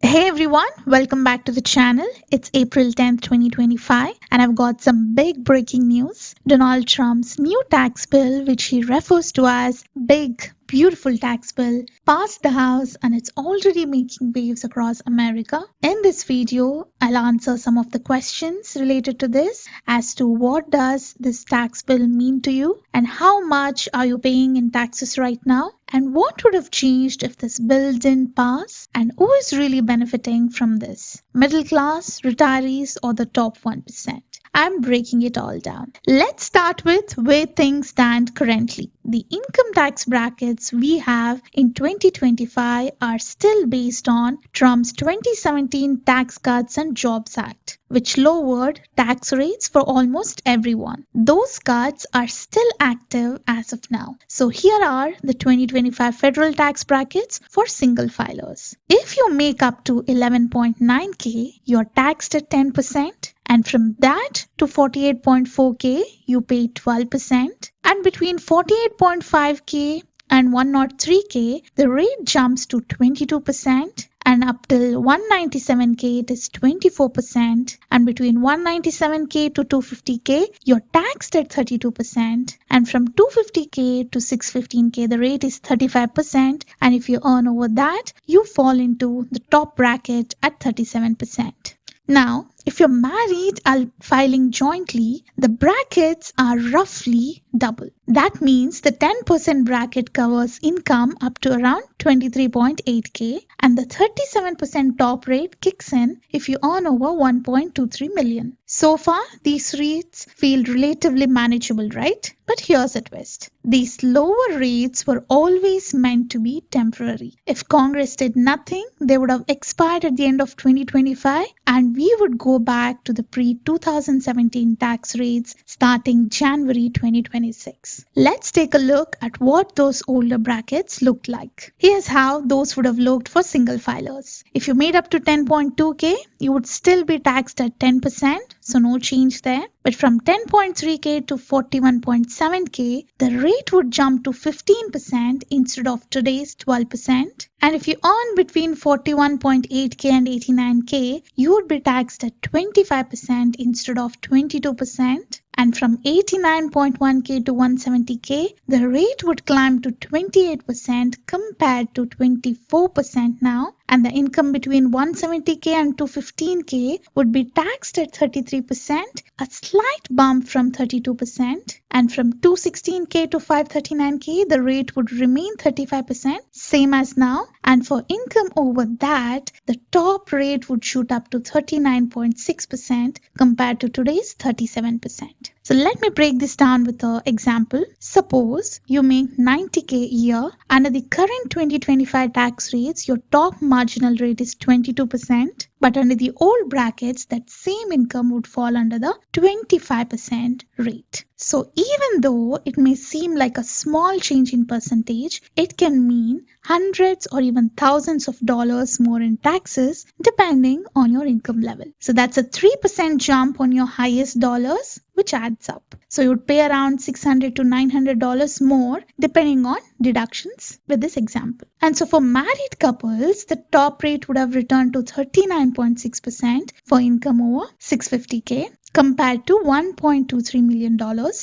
Hey everyone, welcome back to the channel. It's April 10th, 2025, and I've got some big breaking news. Donald Trump's new tax bill, which he refers to as Big Beautiful Tax Bill, passed the House and it's already making waves across America. In this video, I'll answer some of the questions related to this as to what does this tax bill mean to you and how much are you paying in taxes right now and what would have changed if this bill didn't pass and who is really benefiting from this? Middle class, retirees or the top 1%? I'm breaking it all down. Let's start with where things stand currently. The income tax brackets we have in 2025 are still based on Trump's 2017 Tax Cuts and Jobs Act, which lowered tax rates for almost everyone. Those cuts are still active as of now. So here are the 2025 federal tax brackets for single filers. If you make up to 11.9K, you're taxed at 10%. And from that to 48.4K, you pay 12%. And between 48.5K and 103K, the rate jumps to 22%. And up till 197K, it is 24%. And between 197K to 250K, you're taxed at 32%. And from 250K to 615K, the rate is 35%. And if you earn over that, you fall into the top bracket at 37%. Now, if you're married or filing jointly, the brackets are roughly double. That means the 10% bracket covers income up to around 23.8K and the 37% top rate kicks in if you earn over 1.23 million. So far, these rates feel relatively manageable, right? But here's a twist. These lower rates were always meant to be temporary. If Congress did nothing, they would have expired at the end of 2025 and we would go back to the pre-2017 tax rates starting January 2026. Let's take a look at what those older brackets looked like. Here's how those would have looked for single filers. If you made up to 10.2K, you would still be taxed at 10%, so no change there. But from 10.3K to 41.7K, the rate would jump to 15% instead of today's 12%. And if you earn between 41.8K and 89K, you would be taxed at 25% instead of 22%. And from 89.1K to 170K, the rate would climb to 28% compared to 24% now. And the income between 170K and 215K would be taxed at 33%, a slight bump from 32%. And from 216K to 539K, the rate would remain 35%, same as now. And for income over that, the top rate would shoot up to 39.6% compared to today's 37%. So let me break this down with an example. Suppose you make 90K a year. Under the current 2025 tax rates, your top marginal rate is 22%. But under the old brackets, that same income would fall under the 25% rate. So even though it may seem like a small change in percentage, it can mean hundreds or even thousands of dollars more in taxes depending on your income level. So that's a 3% jump on your highest dollars, which adds up. So you would pay around $600 to $900 more depending on deductions with this example. And so for married couples, the top rate would have returned to 39.6% for income over 650K compared to $1.23 million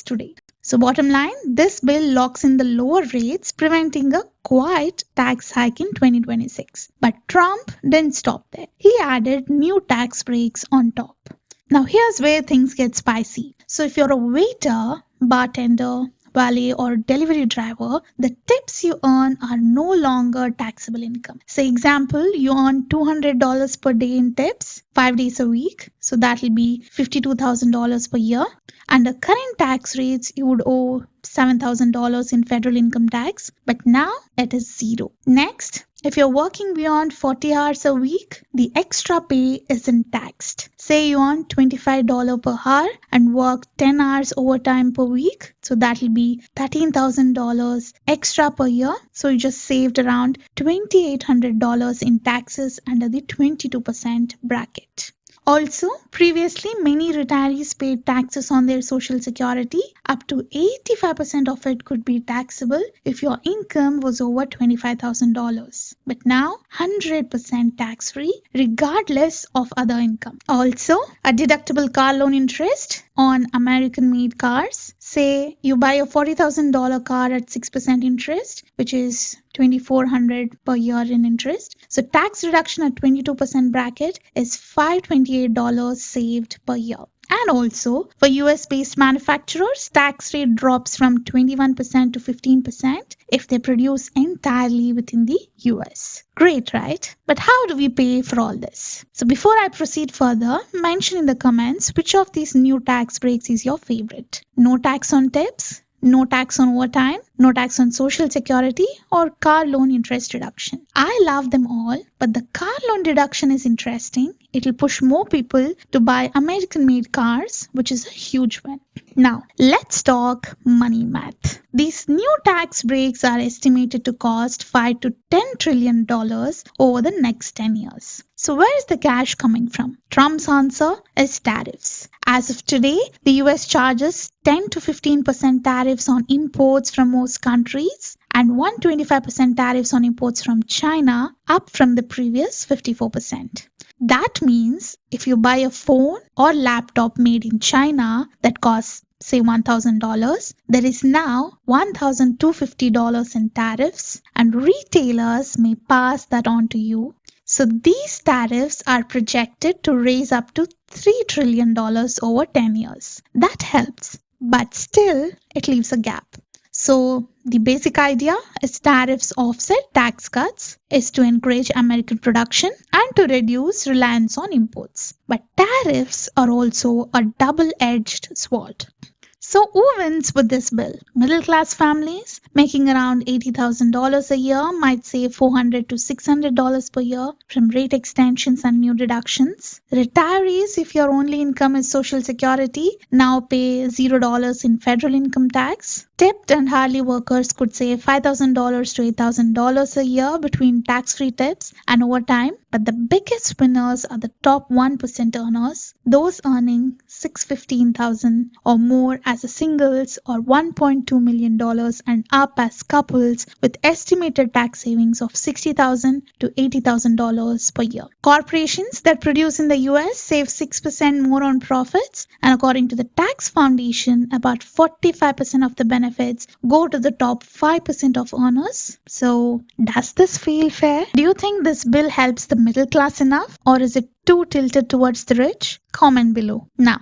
today. So bottom line, this bill locks in the lower rates, preventing a quiet tax hike in 2026. But Trump didn't stop there. He added new tax breaks on top. Now here's where things get spicy. So if you're a waiter, bartender, valet or delivery driver, the tips you earn are no longer taxable income. Say example, you earn $200 per day in tips, 5 days a week. So that'll be $52,000 per year. Under current tax rates, you would owe $7,000 in federal income tax, but now it is zero. Next, if you're working beyond 40 hours a week, the extra pay isn't taxed. Say you earn $25 per hour and work 10 hours overtime per week. So that'll be $13,000 extra per year. So you just saved around $2,800 in taxes under the 22% bracket. Also, previously, many retirees paid taxes on their social security. Up to 85% of it could be taxable if your income was over $25,000. But now, 100% tax free, regardless of other income. Also, a deductible car loan interest on American made cars. Say you buy a $40,000 car at 6% interest, which is $2,400 per year in interest. So tax reduction at 22% bracket is $528 saved per year. And also, for US based manufacturers, tax rate drops from 21% to 15% if they produce entirely within the US. Great, right? But how do we pay for all this? So before I proceed further, mention in the comments which of these new tax breaks is your favorite. No tax on tips, no tax on overtime, no tax on social security, or car loan interest reduction. I love them all, but the car loan deduction is interesting. It'll push more people to buy American made cars, which is a huge win. Now, let's talk money math. These new tax breaks are estimated to cost $5 to $10 trillion over the next 10 years. So where is the cash coming from? Trump's answer is tariffs. As of today, the US charges 10 to 15% tariffs on imports from most countries and 125% tariffs on imports from China, up from the previous 54%. That means if you buy a phone or laptop made in China that costs say $1,000, there is now $1,250 in tariffs, and retailers may pass that on to you. So these tariffs are projected to raise up to $3 trillion over 10 years. That helps, but still it leaves a gap. So the basic idea is tariffs offset tax cuts is to encourage American production and to reduce reliance on imports. But tariffs are also a double-edged sword. So who wins with this bill? Middle class families making around $80,000 a year might save $400 to $600 per year from rate extensions and new deductions. Retirees, if your only income is social security, now pay $0 in federal income tax. Tipped and hourly workers could save $5,000 to $8,000 a year between tax-free tips and overtime. But the biggest winners are the top 1% earners, those earning $615,000 or more as a singles or $1.2 million and up as couples with estimated tax savings of $60,000 to $80,000 per year. Corporations that produce in the US save 6% more on profits, and according to the Tax Foundation, about 45% of the benefits go to the top 5% of earners. So, does this feel fair? Do you think this bill helps the middle class enough, or is it too tilted towards the rich? Comment below. Now,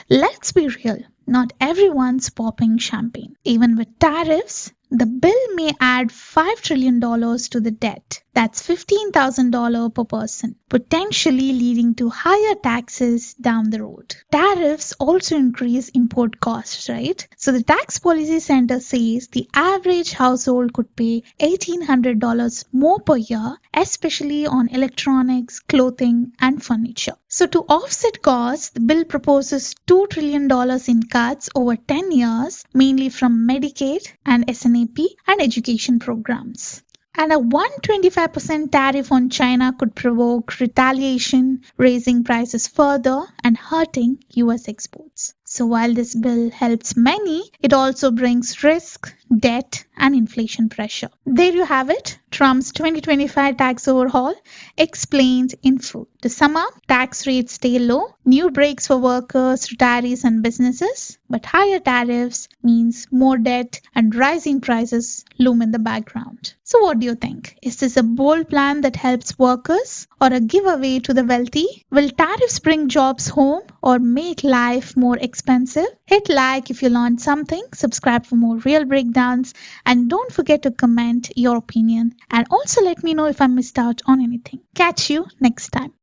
let's be real. Not everyone's popping champagne. Even with tariffs, the bill may add $5 trillion to the debt. That's $15,000 per person, potentially leading to higher taxes down the road. Tariffs also increase import costs, right? So the Tax Policy Center says the average household could pay $1,800 more per year, especially on electronics, clothing, and furniture. So to offset costs, the bill proposes $2 trillion in cuts over 10 years, mainly from Medicaid and SNAP and education programs. And a 125% tariff on China could provoke retaliation, raising prices further and hurting US exports. So while this bill helps many, it also brings risk, debt, and inflation pressure. There you have it, Trump's 2025 tax overhaul explained in full. To sum up, tax rates stay low, new breaks for workers, retirees, and businesses, but higher tariffs means more debt and rising prices loom in the background. So what do you think? Is this a bold plan that helps workers or a giveaway to the wealthy? Will tariffs bring jobs home or make life more expensive? Hit like if you learned something, subscribe for more real breakdowns, and don't forget to comment your opinion, and also let me know if I missed out on anything. Catch you next time.